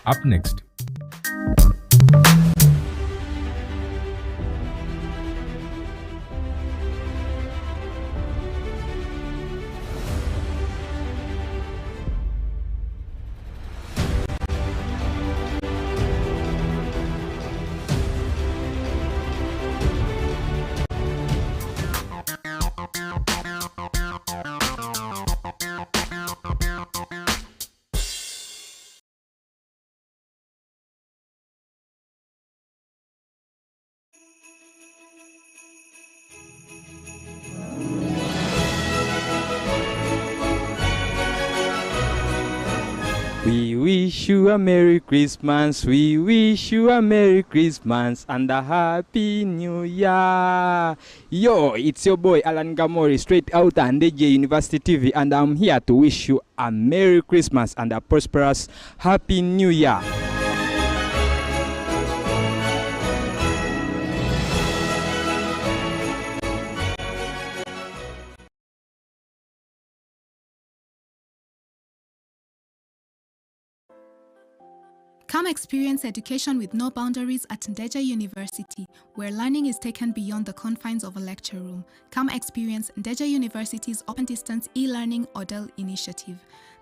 Up next. We wish you a Merry Christmas, we wish you a Merry Christmas and a Happy New Year. Yo, it's your boy Alan Gamori, straight out of Ndejje University TV, and I'm here to wish you a Merry Christmas and a prosperous Happy New Year. Come experience education with no boundaries at Ndejje University, where learning is taken beyond the confines of a lecture room. Come experience Ndejje University's Open Distance e-learning ODEL initiative.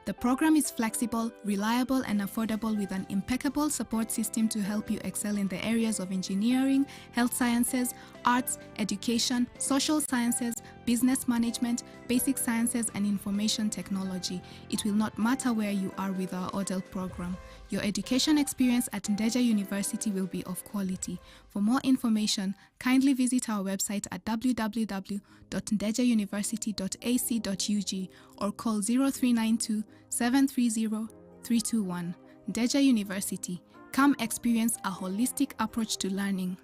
The program is flexible, reliable, and affordable with an impeccable support system to help you excel in the areas of engineering, health sciences, arts, education, social sciences, business management, basic sciences, and information technology. It will not matter where you are with our ODEL program. Your education experience at Ndejje University will be of quality. For more information, kindly visit our website at www.ndejjeuniversity.ac.ug or call 0392 730 321. Ndejje University. Come experience a holistic approach to learning.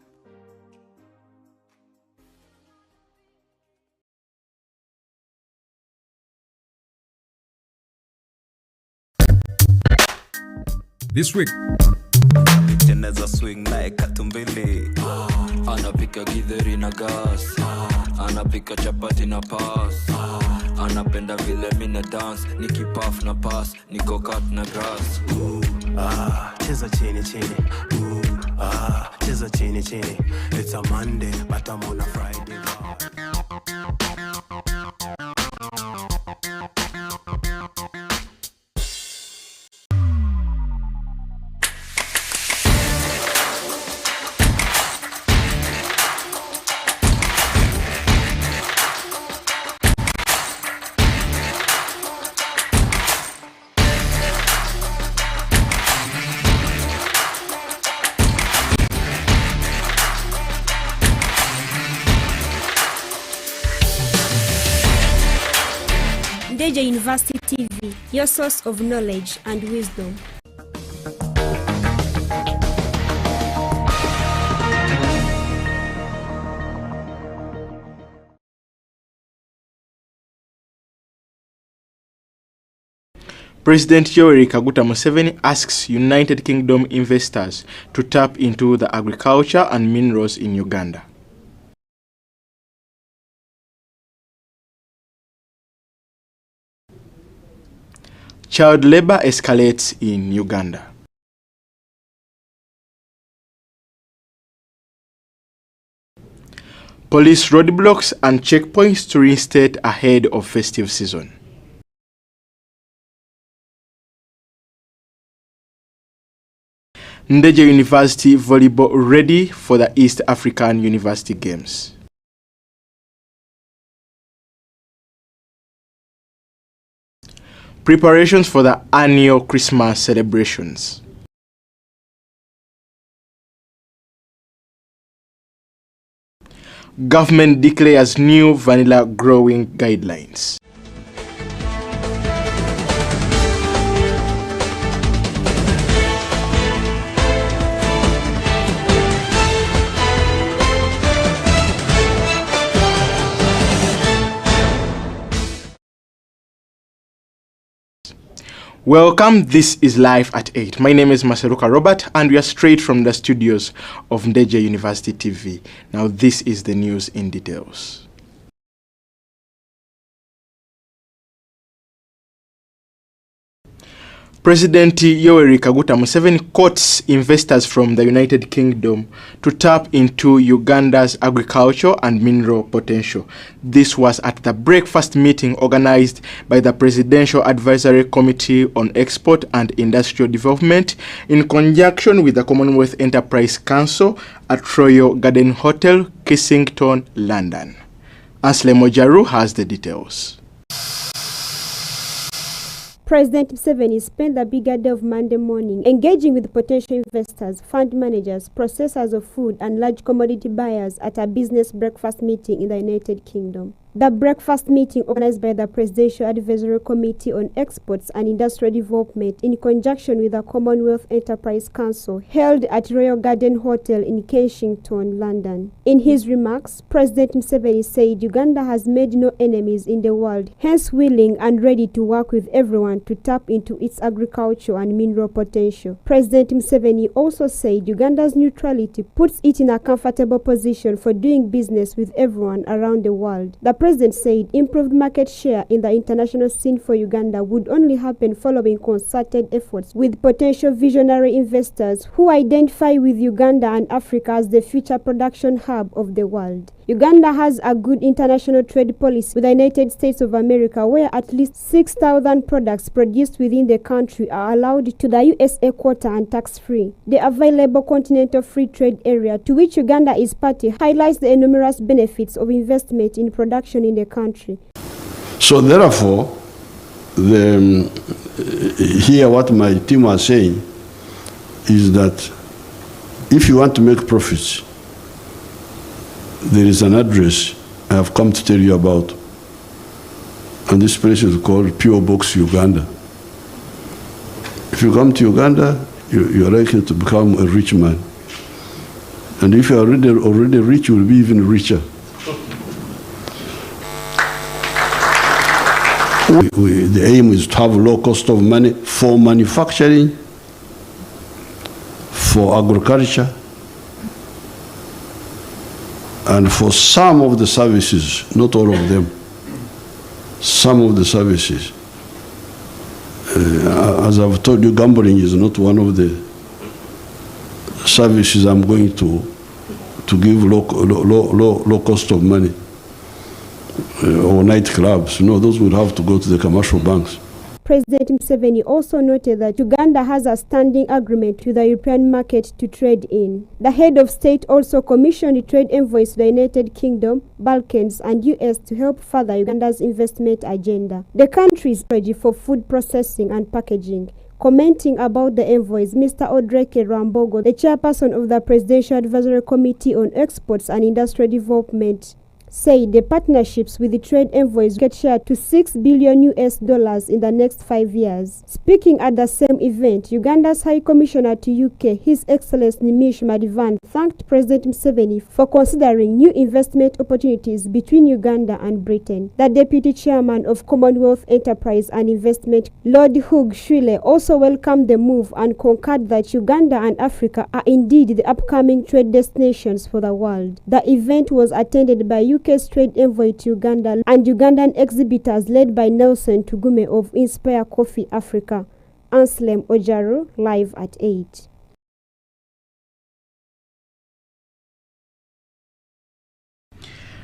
This week. Teneza swing like katumbili. Anapika githeri na gas. Anapika chapati na pass. Anapenda vile mina dance. Nikipuff na pass. Niko cut na grass. Cheza chini chini. Cheza chini chini. It's a Monday but I'm on a Friday. Ndejje University TV, your source of knowledge and wisdom. President Yoweri Kaguta Museveni asks United Kingdom investors to tap into the agriculture and minerals in Uganda. Child labor escalates in Uganda. Police roadblocks and checkpoints to reinstate ahead of festive season. Ndejje University volleyball ready for the East African University Games. Preparations for the annual Christmas celebrations. Government declares new vanilla growing guidelines. Welcome, this is Live at 8. My name is Maseruka Robert and we are straight from the studios of Ndejje University TV. Now this is the news in details. President Yoweri Kaguta Museveni courts investors from the United Kingdom to tap into Uganda's agriculture and mineral potential. This was at the breakfast meeting organized by the Presidential Advisory Committee on Export and Industrial Development in conjunction with the Commonwealth Enterprise Council at Royal Garden Hotel, Kensington, London. Asle Mojaru has the details. President Museveni spent the bigger day of Monday morning engaging with potential investors, fund managers, processors of food and large commodity buyers at a business breakfast meeting in the United Kingdom. The breakfast meeting, organized by the Presidential Advisory Committee on Exports and Industrial Development in conjunction with the Commonwealth Enterprise Council, held at Royal Garden Hotel in Kensington, London. In his remarks, President Museveni said Uganda has made no enemies in the world, hence willing and ready to work with everyone to tap into its agriculture and mineral potential. President Museveni also said Uganda's neutrality puts it in a comfortable position for doing business with everyone around the world. The President said improved market share in the international scene for Uganda would only happen following concerted efforts with potential visionary investors who identify with Uganda and Africa as the future production hub of the world. Uganda has a good international trade policy with the United States of America, where at least 6,000 products produced within the country are allowed to the USA quota and tax-free. The available continental free trade area, to which Uganda is party, highlights the numerous benefits of investment in production in the country. So therefore, here what my team are saying is that if you want to make profits, there is an address I have come to tell you about, and this place is called P.O. Box Uganda. If you come to Uganda, you are likely to become a rich man, and if you are already rich, you will be even richer. The aim is to have low cost of money for manufacturing, for agriculture, and for some of the services, not all of them, some of the services. As I've told you, gambling is not one of the services I'm going to give low cost of money. Or nightclubs. No, those would have to go to the commercial banks. President Museveni also noted that Uganda has a standing agreement with the European market to trade in. The head of state also commissioned trade envoys to the United Kingdom, Balkans and US to help further Uganda's investment agenda. The country is ready for food processing and packaging. Commenting about the envoys, Mr. Odreke Rambogo, the chairperson of the Presidential Advisory Committee on Exports and Industrial Development, said the partnerships with the trade envoys get shared to $6 billion in the next 5 years. Speaking at the same event, Uganda's High Commissioner to UK, His Excellency Nimish Madivan, thanked President Museveni for considering new investment opportunities between Uganda and Britain. The Deputy Chairman of Commonwealth Enterprise and Investment, Lord Hugh Shwile, also welcomed the move and concurred that Uganda and Africa are indeed the upcoming trade destinations for the world. The event was attended by UK's trade envoy to Uganda and Ugandan exhibitors led by Nelson Tugume of Inspire Coffee Africa. Anselm Ojaru, live at 8.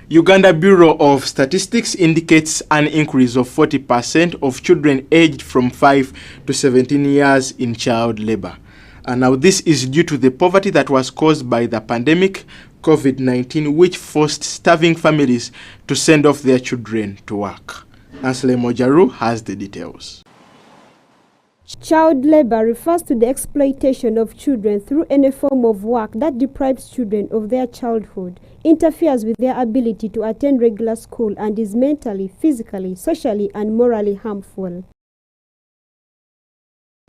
Uganda Bureau of Statistics indicates an increase of 40% of children aged from 5 to 17 years in child labor. And now this is due to the poverty that was caused by the pandemic, COVID-19, which forced starving families to send off their children to work. Asle Mojaru has the details. Child labor refers to the exploitation of children through any form of work that deprives children of their childhood, interferes with their ability to attend regular school, and is mentally, physically, socially, and morally harmful.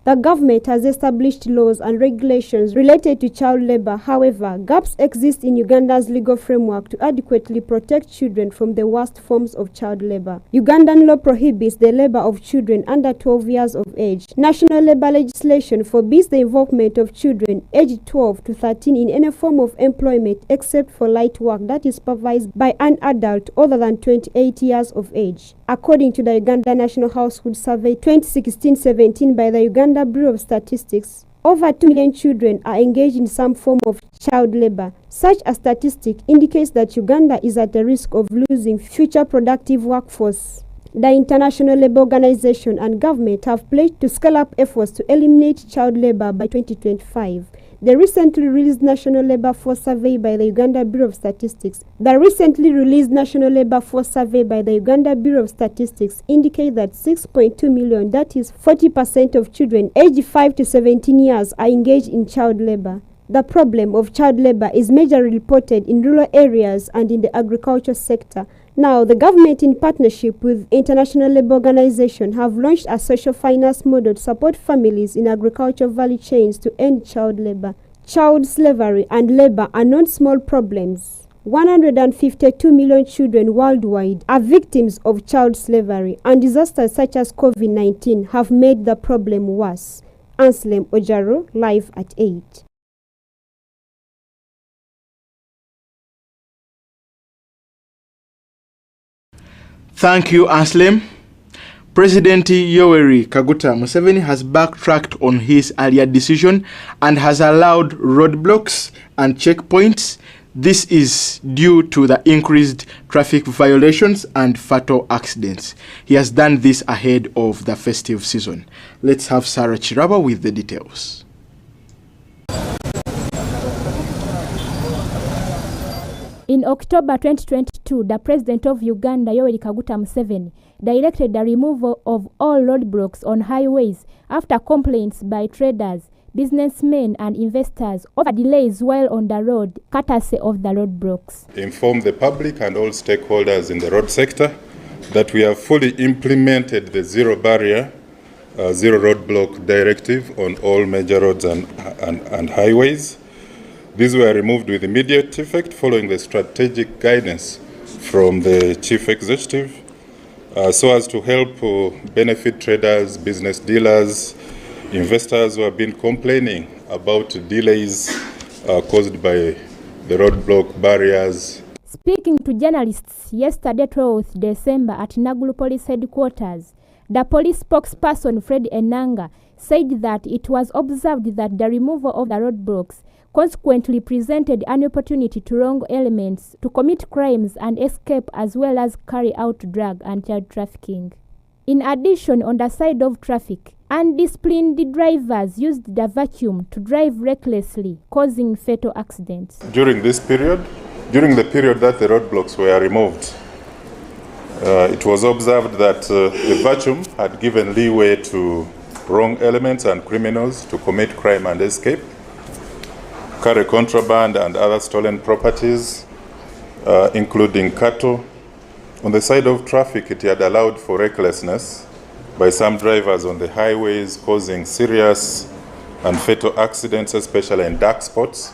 The government has established laws and regulations related to child labor. However, gaps exist in Uganda's legal framework to adequately protect children from the worst forms of child labor. Ugandan law prohibits the labor of children under 12 years of age. National labor legislation forbids the involvement of children aged 12 to 13 in any form of employment except for light work that is supervised by an adult other than 28 years of age. According to the Uganda National Household Survey 2016-17 by the Uganda Uganda Bureau of Statistics, over 2 million children are engaged in some form of child labor. Such a statistic indicates that Uganda is at the risk of losing future productive workforce. The International Labour Organization and government have pledged to scale up efforts to eliminate child labor by 2025. The recently released National Labour Force Survey by the Uganda Bureau of Statistics indicate that 6.2 million, that is 40% of children aged 5 to 17 years, are engaged in child labor. The problem of child labor is majorly reported in rural areas and in the agriculture sector. Now, the government, in partnership with International Labour Organization, have launched a social finance model to support families in agricultural value chains to end child labor. Child slavery and labor are not small problems. 152 million children worldwide are victims of child slavery, and disasters such as COVID-19 have made the problem worse. Anselm Ojaro, live at 8. Thank you, Anselm. President Yoweri Kaguta Museveni has backtracked on his earlier decision and has allowed roadblocks and checkpoints. This is due to the increased traffic violations and fatal accidents. He has done this ahead of the festive season. Let's have Sarah Chiraba with the details. In October 2022, the President of Uganda, Yoweri Kaguta Museveni, directed the removal of all roadblocks on highways after complaints by traders, businessmen and investors over delays while on the road, courtesy of the roadblocks. Inform the public and all stakeholders in the road sector that we have fully implemented the zero barrier, zero roadblock directive on all major roads and highways. These were removed with immediate effect following the strategic guidance from the Chief Executive so as to help benefit traders, business dealers, investors who have been complaining about delays caused by the roadblock barriers. Speaking to journalists yesterday, 12th December, at Naguru Police Headquarters, the police spokesperson Fred Enanga said that it was observed that the removal of the roadblocks consequently presented an opportunity to wrong elements to commit crimes and escape, as well as carry out drug and child trafficking. In addition, on the side of traffic, undisciplined drivers used the vacuum to drive recklessly, causing fatal accidents. During the period that the roadblocks were removed, it was observed that the vacuum had given leeway to wrong elements and criminals to commit crime and escape, carry contraband and other stolen properties, including cattle. On the side of traffic, it had allowed for recklessness by some drivers on the highways, causing serious and fatal accidents, especially in dark spots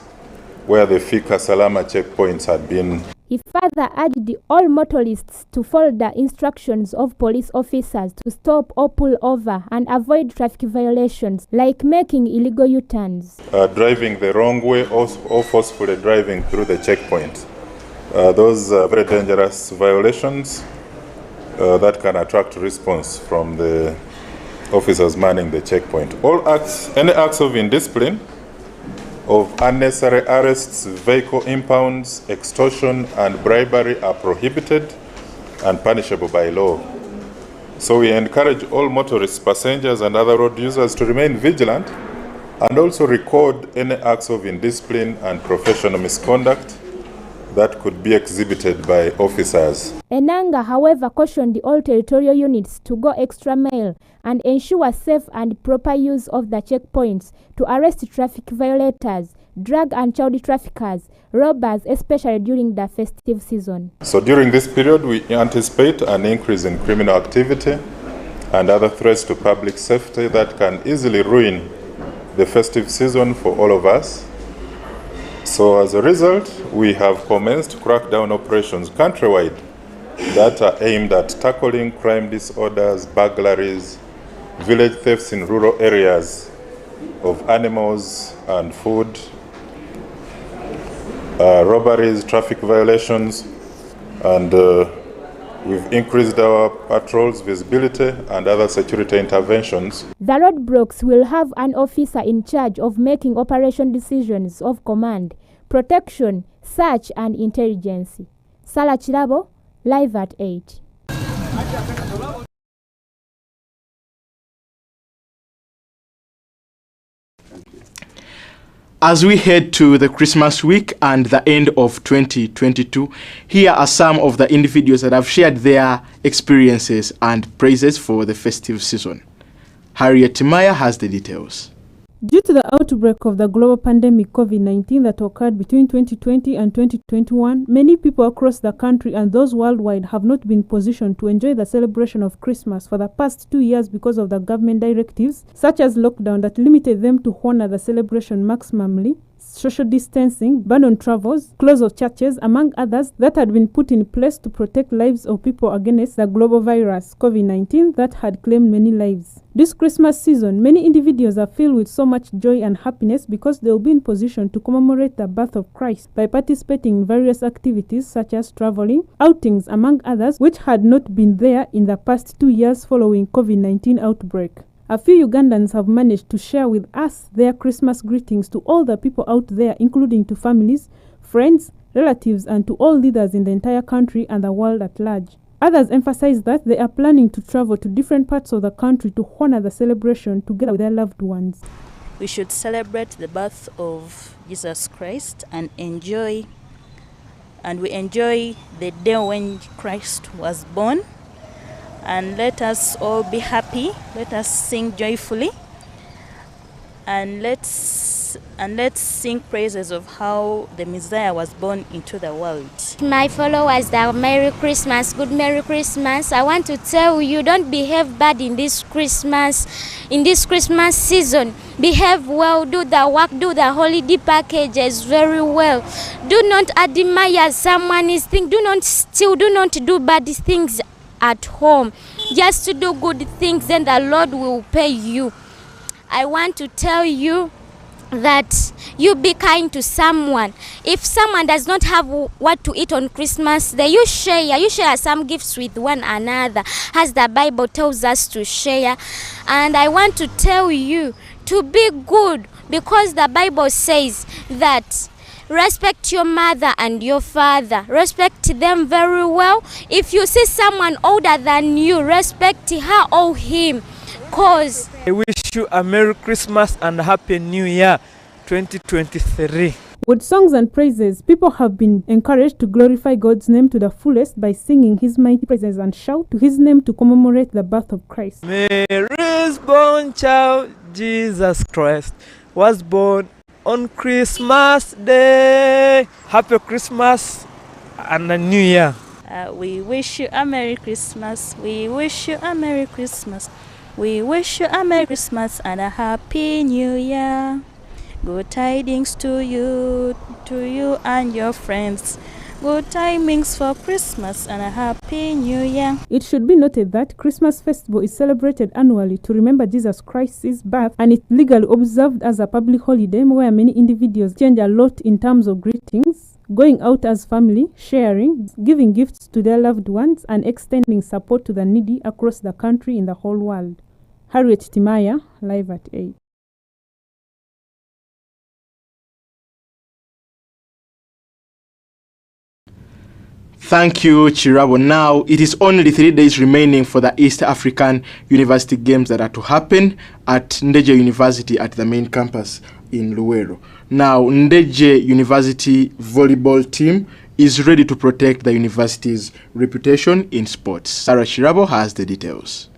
where the Fika Salama checkpoints had been. He further urged all motorists to follow the instructions of police officers to stop or pull over and avoid traffic violations like making illegal U-turns. Driving the wrong way or forcefully driving through the checkpoint. Those are very dangerous violations that can attract response from the officers manning the checkpoint. Any acts of indiscipline, of unnecessary arrests, vehicle impounds, extortion, and bribery are prohibited and punishable by law. So we encourage all motorists, passengers, and other road users to remain vigilant and also record any acts of indiscipline and professional misconduct that could be exhibited by officers. Enanga, however, cautioned all territorial units to go extra mile and ensure safe and proper use of the checkpoints to arrest traffic violators, drug and child traffickers, robbers, especially during the festive season. So during this period, we anticipate an increase in criminal activity and other threats to public safety that can easily ruin the festive season for all of us. So as a result, we have commenced crackdown operations countrywide that are aimed at tackling crime disorders, burglaries, village thefts in rural areas of animals and food, robberies, traffic violations, and We've increased our patrols, visibility, and other security interventions. The roadblocks will have an officer in charge of making operation decisions of command, protection, search, and intelligence. Sarah Chirabo, live at 8. As we head to the Christmas week and the end of 2022, here are some of the individuals that have shared their experiences and praises for the festive season. Harriet Timaya has the details. Due to the outbreak of the global pandemic COVID-19 that occurred between 2020 and 2021, many people across the country and those worldwide have not been positioned to enjoy the celebration of Christmas for the past 2 years because of the government directives, such as lockdown that limited them to honor the celebration maximally, social distancing, ban on travels, close of churches, among others that had been put in place to protect lives of people against the global virus, COVID-19, that had claimed many lives. This Christmas season, many individuals are filled with so much joy and happiness because they will be in position to commemorate the birth of Christ by participating in various activities such as traveling, outings, among others, which had not been there in the past 2 years following COVID-19 outbreak. A few Ugandans have managed to share with us their Christmas greetings to all the people out there, including to families, friends, relatives, and to all leaders in the entire country and the world at large. Others emphasize that they are planning to travel to different parts of the country to honor the celebration together with their loved ones. We should celebrate the birth of Jesus Christ and enjoy the day when Christ was born. And let us all be happy. Let us sing joyfully, and let's sing praises of how the Messiah was born into the world. My followers, Merry Christmas, good Merry Christmas. I want to tell you, don't behave bad in this Christmas season. Behave well, do the work, do the holiday packages very well. Do not admire someone's thing. Do not steal. Do not do bad things at home. Just to do good things, then the Lord will pay you. I want to tell you that you be kind to someone. If someone does not have what to eat on Christmas, then you share some gifts with one another, as the Bible tells us to share. And I want to tell you to be good, because the Bible says that respect your mother and your father. Respect them very well. If you see someone older than you, respect her or him. Cause I wish you a Merry Christmas and Happy New Year 2023. With songs and praises, people have been encouraged to glorify God's name to the fullest by singing His mighty praises and shout to His name to commemorate the birth of Christ. Mary's born child, Jesus Christ, was born on Christmas Day. Happy Christmas and a New Year. We wish you a Merry Christmas. We wish you a Merry Christmas. We wish you a Merry Christmas and a Happy New Year. Good tidings to you and your friends. Good timings for Christmas and a Happy New Year. It should be noted that Christmas festival is celebrated annually to remember Jesus Christ's birth, and it's legally observed as a public holiday where many individuals change a lot in terms of greetings, going out as family, sharing, giving gifts to their loved ones, and extending support to the needy across the country in the whole world. Harriet Timaya, live at 8. Thank you, Chirabo. Now, it is only 3 days remaining for the East African University Games that are to happen at Ndejje University at the main campus in Luwero. Now, Ndejje University volleyball team is ready to protect the university's reputation in sports. Sarah Chirabo has the details.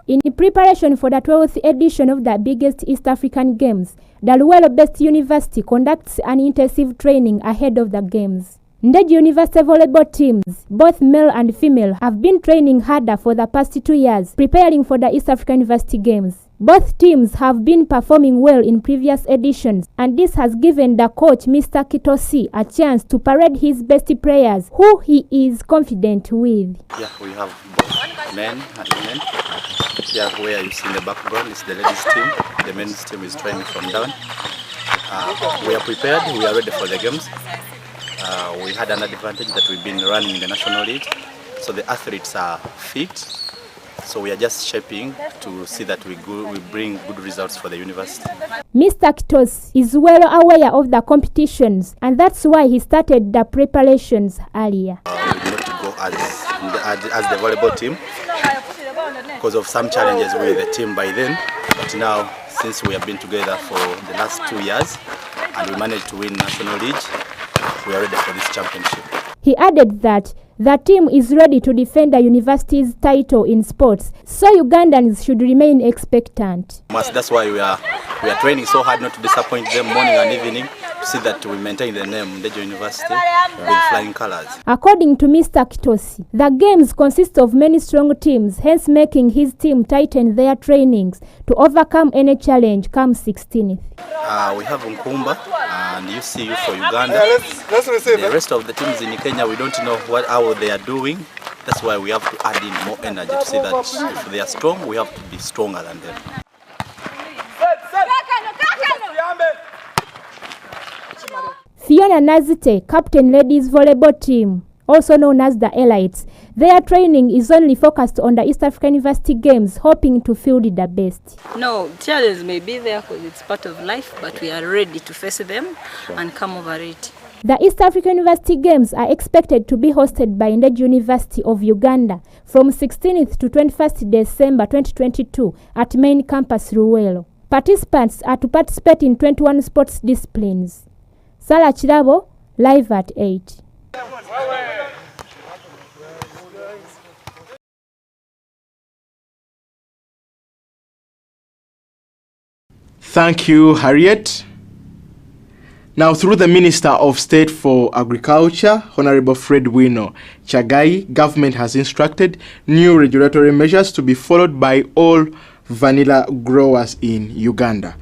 In preparation for the 12th edition of the biggest East African Games, the Luwero-based university conducts an intensive training ahead of the Games. Ndejje University volleyball teams, both male and female, have been training harder for the past 2 years, preparing for the East African University Games. Both teams have been performing well in previous editions, and this has given the coach, Mr. Kitosi, a chance to parade his best players, who he is confident with. Yeah, we have both men and women. Yeah, where you see in the background is the ladies team. The men's team is training from down. We are prepared, we are ready for the games. We had an advantage that we've been running in the National League, so the athletes are fit. So we are just shaping to see that we bring good results for the university. Mr. Kitos is well aware of the competitions, and that's why he started the preparations earlier. We did not go as the volleyball team because of some challenges with the team by then. But now, since we have been together for the last 2 years and we managed to win National League, we are ready for this championship. He added that the team is ready to defend the university's title in sports, so Ugandans should remain expectant. That's why we are training so hard not to disappoint them morning and evening, to see that we maintain the name Ndejje University with flying colors. According to Mr. Kitosi, the games consist of many strong teams, hence making his team tighten their trainings to overcome any challenge come 16th. We have Nkumba and UCU for Uganda. The rest of the teams in Kenya, we don't know how they are doing. That's why we have to add in more energy to see that if they are strong, we have to be stronger than them. Fiona Nazite, captain ladies volleyball team, also known as the Elites, their training is only focused on the East African University Games, hoping to field the best. No, challenges may be there because it's part of life, but we are ready to face them and come over it. The East African University Games are expected to be hosted by Ndejje University of Uganda from 16th to 21st December 2022 at main campus Luwelo. Participants are to participate in 21 sports disciplines. Sarah Chirabo, live at 8. Thank you, Harriet. Now, through the Minister of State for Agriculture, Honorable Fred Wino Chagai, government has instructed new regulatory measures to be followed by all vanilla growers in Uganda.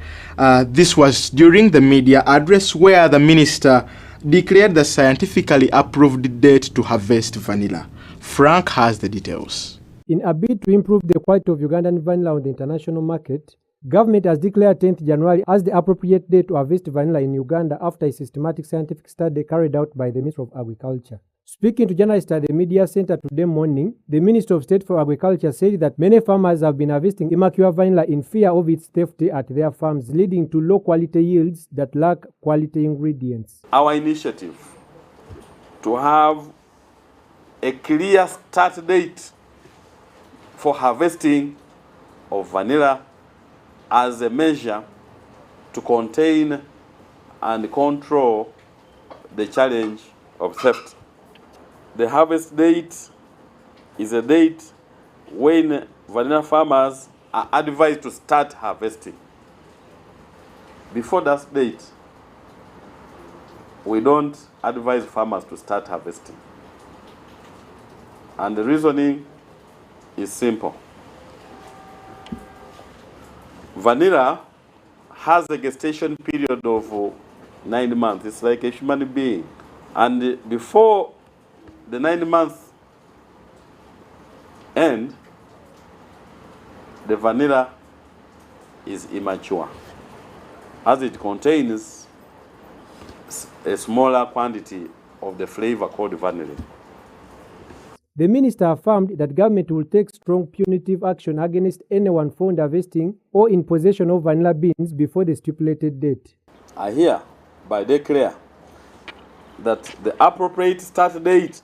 This was during the media address where the minister declared the scientifically approved date to harvest vanilla. Frank has the details. In a bid to improve the quality of Ugandan vanilla on the international market, government has declared 10th January as the appropriate date to harvest vanilla in Uganda after a systematic scientific study carried out by the Minister of Agriculture. Speaking to journalists at the media center today morning, the Minister of State for Agriculture said that many farmers have been harvesting immature vanilla in fear of its safety at their farms, leading to low quality yields that lack quality ingredients. Our initiative to have a clear start date for harvesting of vanilla as a measure to contain and control the challenge of theft. The harvest date is a date when vanilla farmers are advised to start harvesting. Before that date, we don't advise farmers to start harvesting. And the reasoning is simple. Vanilla has a gestation period of 9 months. It's like a human being. And before the 9 months end, the vanilla is immature, as it contains a smaller quantity of the flavor called vanillin. The minister affirmed that government will take strong punitive action against anyone found harvesting or in possession of vanilla beans before the stipulated date. I hereby declare that the appropriate start date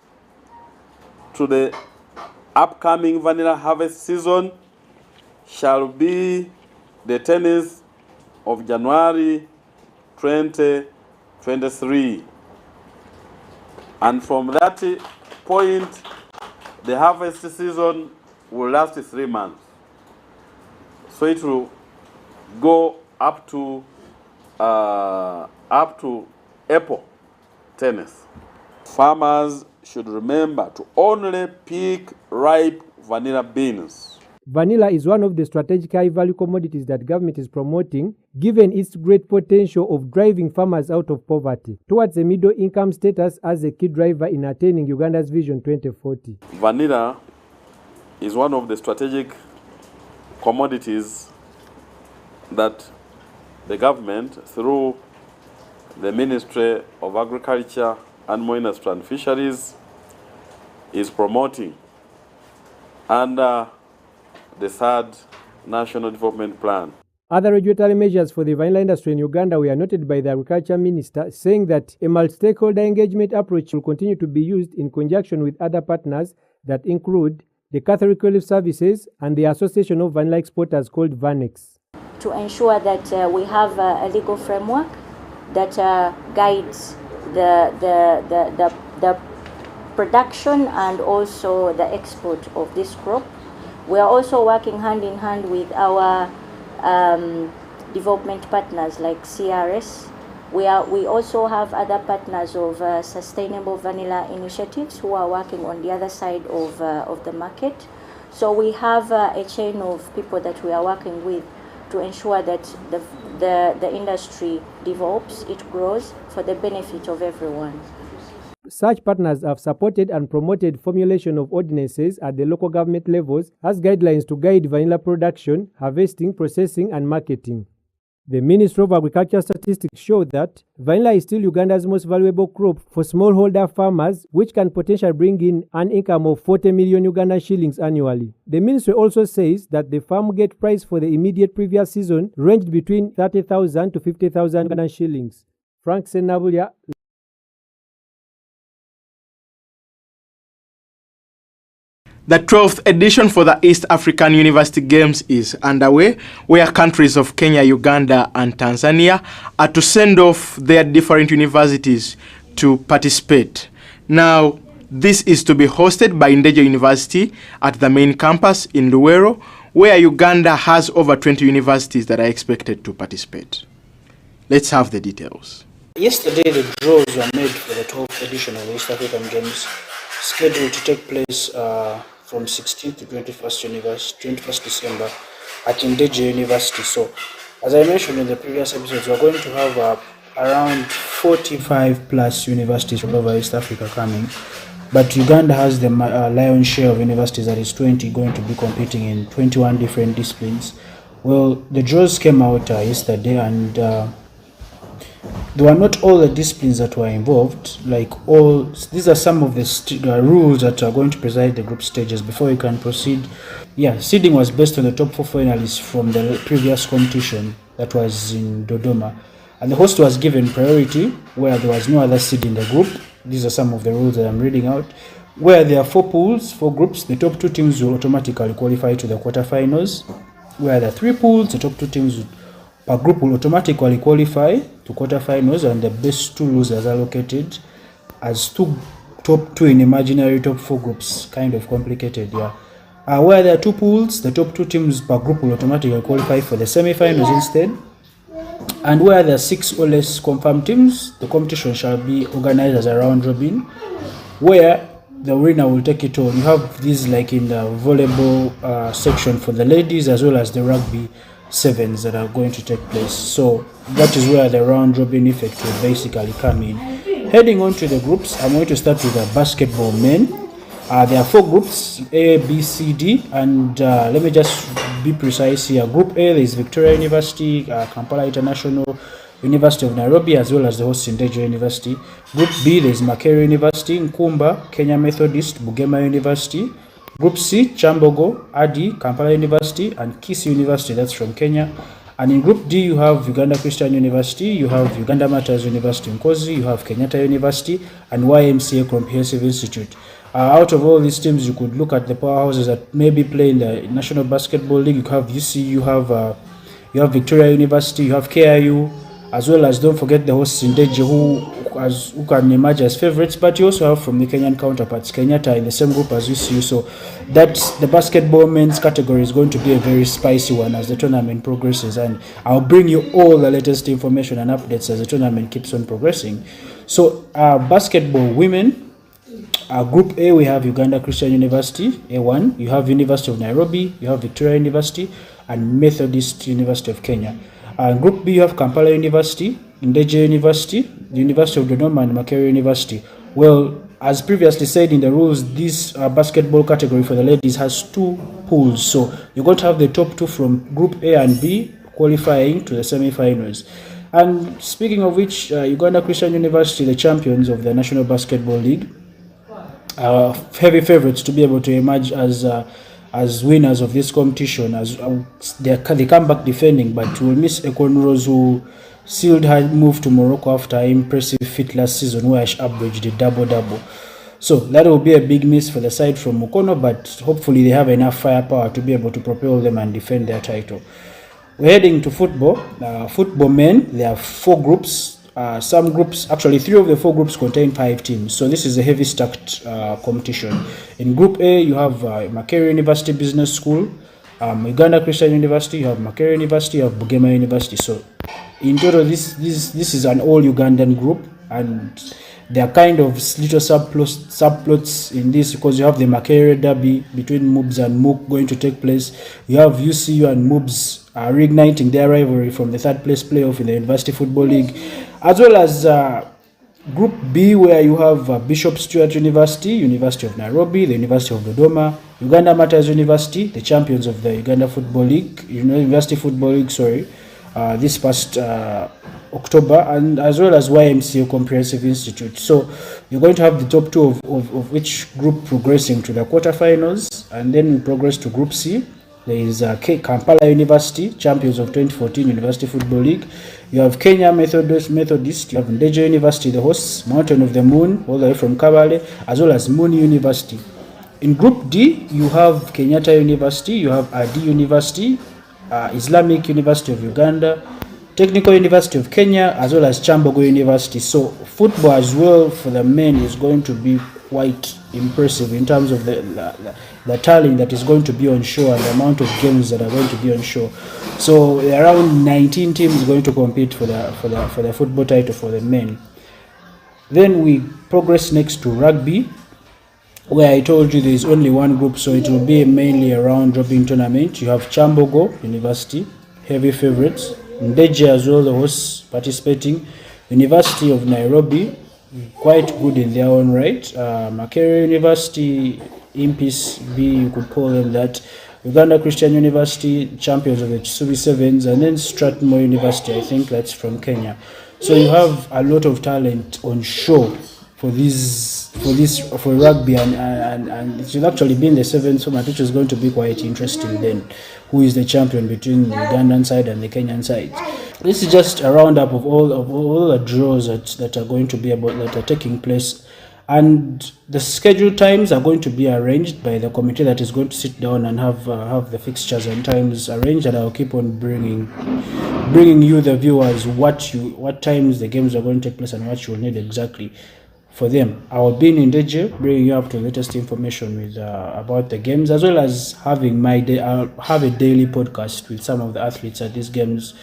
to the upcoming vanilla harvest season shall be the 10th of January 2023. And from that point, the harvest season will last 3 months. So it will go up to April 10th. farmers should remember to only pick ripe vanilla beans. Vanilla is one of the strategic high-value commodities that government is promoting, given its great potential of driving farmers out of poverty towards a middle-income status as a key driver in attaining Uganda's Vision 2040. Vanilla is one of the strategic commodities that the government, through the Ministry of Agriculture, Animal Industry and Fisheries, is promoting under the third National Development Plan. Other regulatory measures for the vanilla industry in Uganda were noted by the Agriculture Minister, saying that a multi-stakeholder engagement approach will continue to be used in conjunction with other partners that include the Catholic Relief Services and the Association of Vanilla Exporters called VANEX. To ensure that we have a legal framework that guides the production and also the export of this crop. We are also working hand in hand with our development partners like CRS. We also have other partners of sustainable vanilla initiatives who are working on the other side of the market. So we have a chain of people that we are working with to ensure that the industry develops, it grows for the benefit of everyone. Such partners have supported and promoted formulation of ordinances at the local government levels as guidelines to guide vanilla production, harvesting, processing, and marketing. The Ministry of Agriculture statistics show that vanilla is still Uganda's most valuable crop for smallholder farmers, which can potentially bring in an income of 40 million Ugandan shillings annually. The ministry also says that the farm gate price for the immediate previous season ranged between 30,000 to 50,000 Ugandan shillings. Frank Senabulia. The 12th edition for the East African University Games is underway, where countries of Kenya, Uganda, and Tanzania are to send off their different universities to participate. Now, this is to be hosted by Ndejje University at the main campus in Luwero, where Uganda has over 20 universities that are expected to participate. Let's have the details. Yesterday, the draws were made for the 12th edition of the East African Games, scheduled to take place from 16th to 21st December at Ndejje University. So, as I mentioned in the previous episodes, we're going to have around 45 plus universities from over East Africa coming. But Uganda has the lion's share of universities, that is 20, going to be competing in 21 different disciplines. Well, the draws came out yesterday, and there were not all the disciplines that were involved. These are some of the rules that are going to preside the group stages before you can proceed. Yeah, seeding was based on the top 4 finalists from the previous competition that was in Dodoma. And the host was given priority where there was no other seed in the group. These are some of the rules that I'm reading out. Where there are 4 pools, 4 groups, the top 2 teams will automatically qualify to the quarterfinals. Where there are 3 pools, the top 2 teams per group will automatically qualify to quarterfinals, and the best 2 losers are allocated as top 2 in imaginary top 4 groups. Kind of complicated, yeah. Where there are 2 pools, the top 2 teams per group will automatically qualify for the semi-finals instead. And where there are 6 or less confirmed teams, the competition shall be organized as a round robin, where the winner will take it all. You have these like in the volleyball section for the ladies, as well as the rugby sevens that are going to take place. So that is where the round robin effect will basically come in. Heading on to the groups, I'm going to start with the basketball men. There are 4 groups, A, B, C, D, and let me just be precise here. Group A, there is Victoria University, Kampala International, University of Nairobi, as well as the host Ndejje University. Group B, there is Makerere University, Nkumba, Kenya Methodist, Bugema University. Group C, Chambogo, Adi, Kampala University, and Kisii University, that's from Kenya. And in Group D, you have Uganda Christian University, you have Uganda Matters University Nkozi, you have Kenyatta University, and YMCA Comprehensive Institute. Out of all these teams, you could look at the powerhouses that maybe play in the National Basketball League. You have UC, you have Victoria University, you have KIU, as well as don't forget the hosts Ndejje, who can emerge as favorites, but you also have from the Kenyan counterparts, Kenyatta in the same group as UCU. So that's the basketball men's category is going to be a very spicy one as the tournament progresses, and I'll bring you all the latest information and updates as the tournament keeps on progressing. So basketball women, Group A, we have Uganda Christian University, A1. You have University of Nairobi, you have Victoria University, and Methodist University of Kenya. Group B, you have Kampala University, Ndejje University, the University of Dodoma, and Makerere University. Well, as previously said in the rules, this basketball category for the ladies has 2 pools. So you're going to have the top 2 from Group A and B qualifying to the semi-finals. And speaking of which, Uganda Christian University, the champions of the National Basketball League, are heavy favorites to be able to emerge as winners of this competition. As they come back defending, but will miss Ekon Rose, who sealed her move to Morocco after an impressive feat last season, where she averaged a double-double. So that will be a big miss for the side from Mukono, but hopefully they have enough firepower to be able to propel them and defend their title. We're heading to football. Football men, there are 4 groups. Some groups, actually 3 of the 4 groups contain 5 teams. So this is a heavy stacked competition. In Group A, you have Makerere University Business School, Uganda Christian University, you have Makerere University, you have Bugema University. So in total, this is an all Ugandan group, and there are kind of little subplots in this, because you have the Makerere derby between MUBS and MOOC going to take place. You have UCU and MUBS reigniting their rivalry from the 3rd place playoff in the University Football League, as well as Group B, where you have Bishop Stuart University, University of Nairobi, the University of Dodoma, Uganda Matters University, the champions of the Uganda Football League, University Football League, this past October, and as well as YMCA Comprehensive Institute. So you're going to have the top 2 of each group progressing to the quarterfinals, and then we progress to Group C. There is Kampala University, champions of 2014 University Football League. You have Kenya Methodist, you have Ndejje University, the hosts, Mountain of the Moon, all the way from Kabale, as well as Muni University. In Group D, you have Kenyatta University, you have Adi University, Islamic University of Uganda, Technical University of Kenya, as well as Chambogo University. So football as well for the men is going to be quite impressive in terms of the talent that is going to be on show and the amount of games that are going to be on show. So around 19 teams going to compete for the football title for the men. Then we progress next to rugby, where I told you there is only 1 group, so it will be mainly a round-robin tournament. You have Chambogo University, heavy favorites, Ndejje as well, the hosts participating, University of Nairobi, quite good in their own right, Makerere University, Impis B, you could call them that, Uganda Christian University, champions of the Chisubi Sevens, and then Strathmore University, I think that's from Kenya. So you have a lot of talent on show for rugby, and it will actually be in the 7th format, which is going to be quite interesting then, who is the champion between the Ugandan side and the Kenyan side. This is just a roundup of all the draws that are going to be that are taking place, and the scheduled times are going to be arranged by the committee that is going to sit down and have the fixtures and times arranged, and I'll keep on bringing you, the viewers, what times the games are going to take place and what you will need exactly for them. I will be in Ndejje, bringing you up to the latest information with about the games, as well as having I'll have a daily podcast with some of the athletes at these games.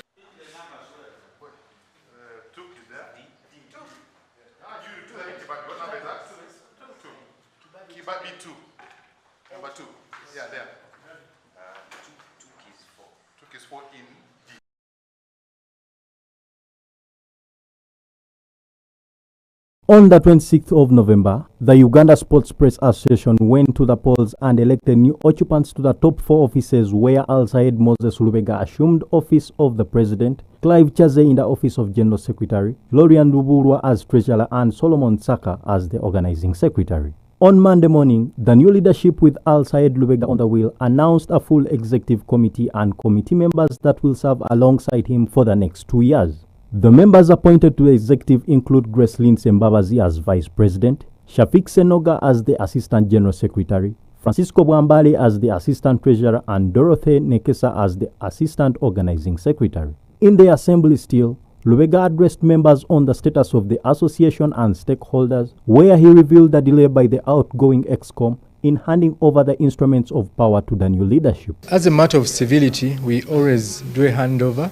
On the 26th of November, the Uganda Sports Press Association went to the polls and elected new occupants to the top 4 offices, where Al-Sayed Moses Lubega assumed office of the President, Clive Chaze in the office of General Secretary, Lorian Luburwa as Treasurer, and Solomon Saka as the Organizing Secretary. On Monday morning, the new leadership with Al-Sayed Lubega on the wheel announced a full executive committee and committee members that will serve alongside him for the next 2 years. The members appointed to the executive include Grace Lindsay Mbabazi as Vice President, Shafik Senoga as the Assistant General Secretary, Francisco Bwambale as the Assistant Treasurer, and Dorothy Nekesa as the Assistant Organizing Secretary. In the assembly still, Lubega addressed members on the status of the association and stakeholders, where he revealed the delay by the outgoing EXCOM in handing over the instruments of power to the new leadership. As a matter of civility, we always do a handover,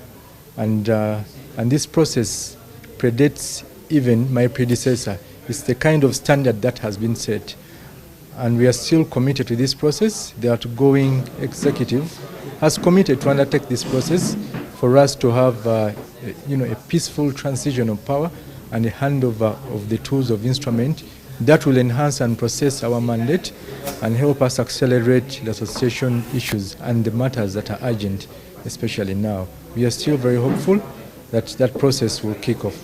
and this process predates even my predecessor. It's the kind of standard that has been set. And we are still committed to this process. The outgoing executive has committed to undertake this process for us to have a peaceful transition of power and a handover of the tools of instrument that will enhance and process our mandate and help us accelerate the association issues and the matters that are urgent, especially now. We are still very hopeful that that process will kick off.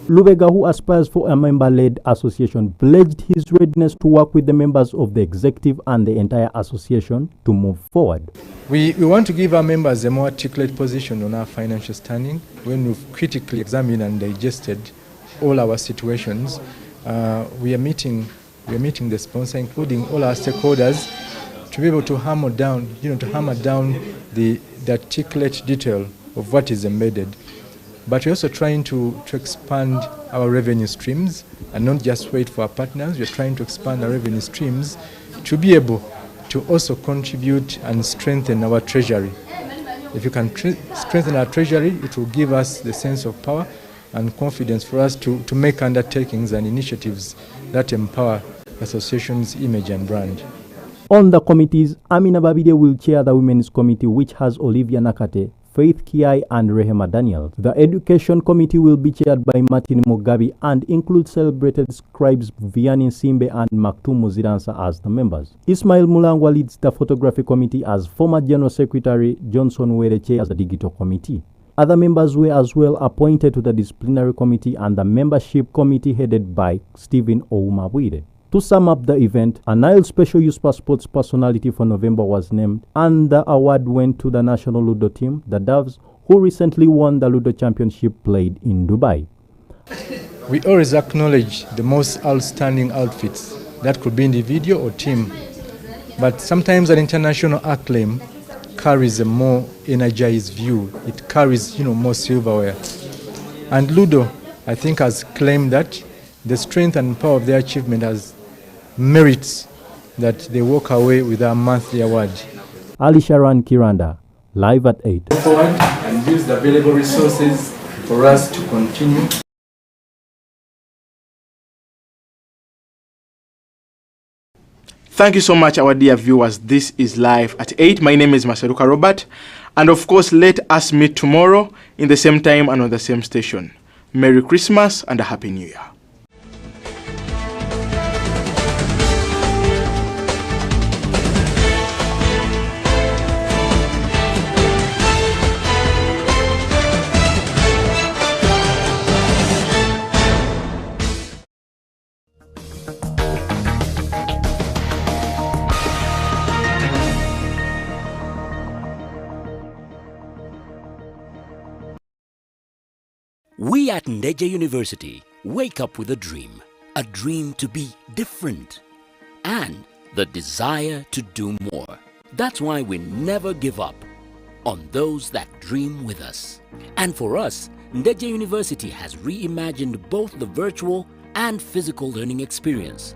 Lubega, who aspires for a member-led association, pledged his readiness to work with the members of the executive and the entire association to move forward. We want to give our members a more articulate position on our financial standing. When we've critically examined and digested all our situations, we are meeting the sponsor, including all our stakeholders, to be able to hammer down the articulate detail of what is embedded. But we're also trying to expand our revenue streams and not just wait for our partners. We're trying to expand our revenue streams to be able to also contribute and strengthen our treasury. If you can strengthen our treasury, it will give us the sense of power and confidence for us to make undertakings and initiatives that empower the association's image and brand. On the committees, Amina Babide will chair the Women's Committee, which has Olivia Nakate, Faith Kiai and Rehema Daniels. The Education Committee will be chaired by Martin Mugabi and includes celebrated scribes Vianney Simbe and Maktum Muziransa as the members. Ismail Mulangwa leads the Photography Committee as former General Secretary Johnson Wereche as the Digital Committee. Other members were as well appointed to the Disciplinary Committee and the Membership Committee headed by Stephen Oumabwire. To sum up the event, a Nile Special Youth Passports Personality for November was named, and the award went to the national Ludo team, the Doves, who recently won the Ludo Championship played in Dubai. We always acknowledge the most outstanding outfits. That could be individual or team. But sometimes an international acclaim carries a more energized view. It carries, more silverware. And Ludo, I think, has claimed that the strength and power of their achievement has merits that they walk away with our monthly award. Ali Sharan Kiranda, live at 8. Go forward and use the available resources for us to continue. Thank you so much, our dear viewers. This is Live at 8. My name is Maseruka Robert. And of course, let us meet tomorrow in the same time and on the same station. Merry Christmas and a Happy New Year. We at Ndejje University wake up with a dream to be different, and the desire to do more. That's why we never give up on those that dream with us. And for us, Ndejje University has reimagined both the virtual and physical learning experience.